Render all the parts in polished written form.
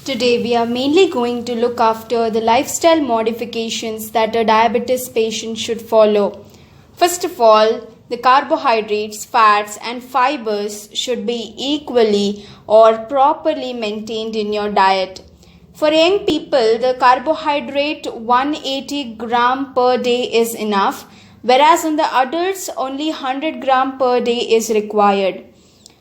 Today we are mainly going to look after the lifestyle modifications that a diabetes patient should follow. First of all, the carbohydrates, fats and fibers should be equally or properly maintained in your diet. For young people, the carbohydrate 180 gram per day is enough, whereas in the adults only 100 gram per day is required.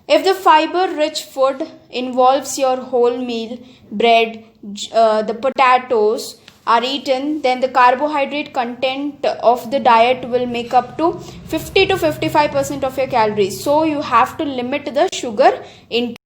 If the fiber-rich food involves your whole meal, bread, the potatoes are eaten, then the carbohydrate content of the diet will make up to 50 to 55% of your calories. So you have to limit the sugar intake.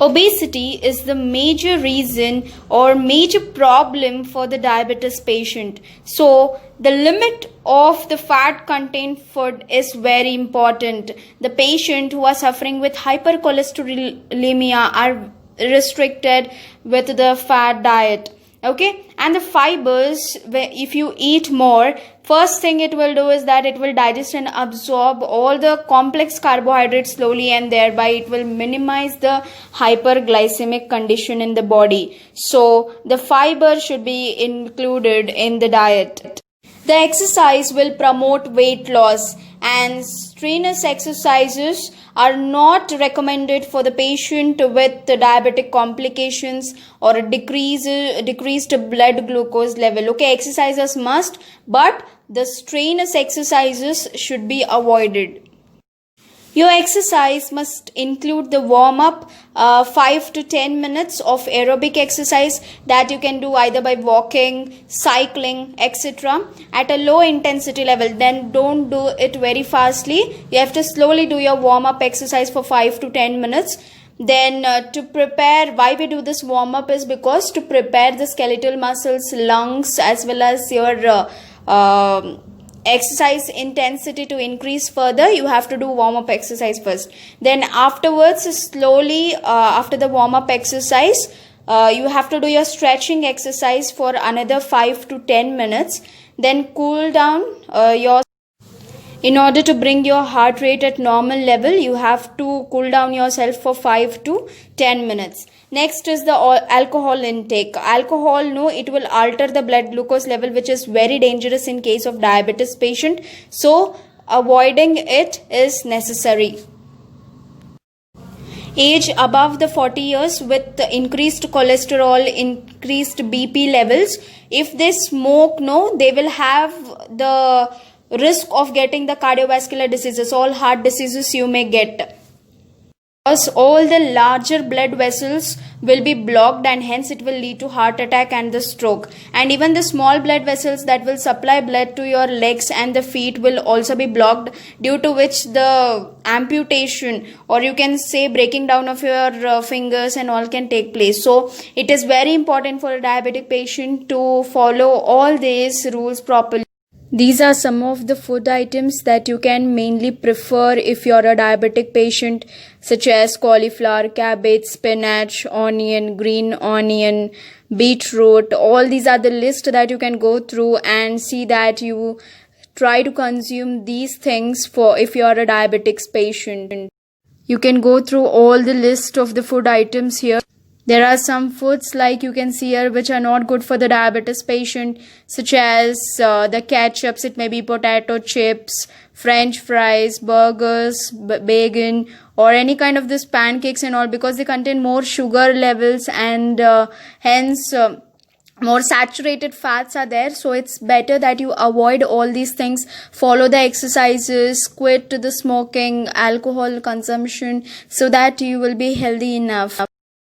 Obesity is the major reason or major problem for the diabetes patient. So the limit of the fat content food is very important. The patient who are suffering with hypercholesterolemia are restricted with the fat diet. Okay, and the fibers, if you eat more, first thing it will do is that it will digest and absorb all the complex carbohydrates slowly, and thereby it will minimize the hyperglycemic condition in the body. So the fiber should be included in the diet. The exercise will promote weight loss, and strenuous exercises are not recommended for the patient with diabetic complications or a decreased blood glucose level. Okay, exercises must, but the strenuous exercises should be avoided. Your exercise must include the warm-up, 5 to 10 minutes of aerobic exercise that you can do either by walking, cycling, etc. at a low intensity level. Then don't do it very fastly. You have to slowly do your warm-up exercise for 5 to 10 minutes. Then to prepare, why we do this warm-up is because to prepare the skeletal muscles, lungs, as well as your exercise intensity to increase further, you have to do warm-up exercise first. Then afterwards, slowly after the warm-up exercise, you have to do your stretching exercise for another 5 to 10 minutes. Then cool down in order to bring your heart rate at normal level, you have to cool down yourself for 5 to 10 minutes. Next is the alcohol intake. Alcohol, no, it will alter the blood glucose level, which is very dangerous in case of diabetes patient. So avoiding it is necessary. Age above the 40 years with the increased cholesterol, increased BP levels, if they smoke, no, they will have the risk of getting the cardiovascular diseases, all heart diseases you may get. Because all the larger blood vessels will be blocked, and hence it will lead to heart attack and the stroke. And even the small blood vessels that will supply blood to your legs and the feet will also be blocked, due to which the amputation, or you can say breaking down of your fingers and all, can take place. So it is very important for a diabetic patient to follow all these rules properly. These are some of the food items that you can mainly prefer if you're a diabetic patient, such as cauliflower, cabbage, spinach, onion, green onion, beetroot. All these are the list that you can go through and see that you try to consume these things for if you're a diabetic patient. You can go through all the list of the food items here. There are some foods, like you can see here, which are not good for the diabetes patient, such as the ketchups. It may be potato chips, french fries, burgers, bacon, or any kind of this pancakes and all, because they contain more sugar levels, and hence more saturated fats are there. So it's better that you avoid all these things, follow the exercises, quit the smoking, alcohol consumption, so that you will be healthy enough.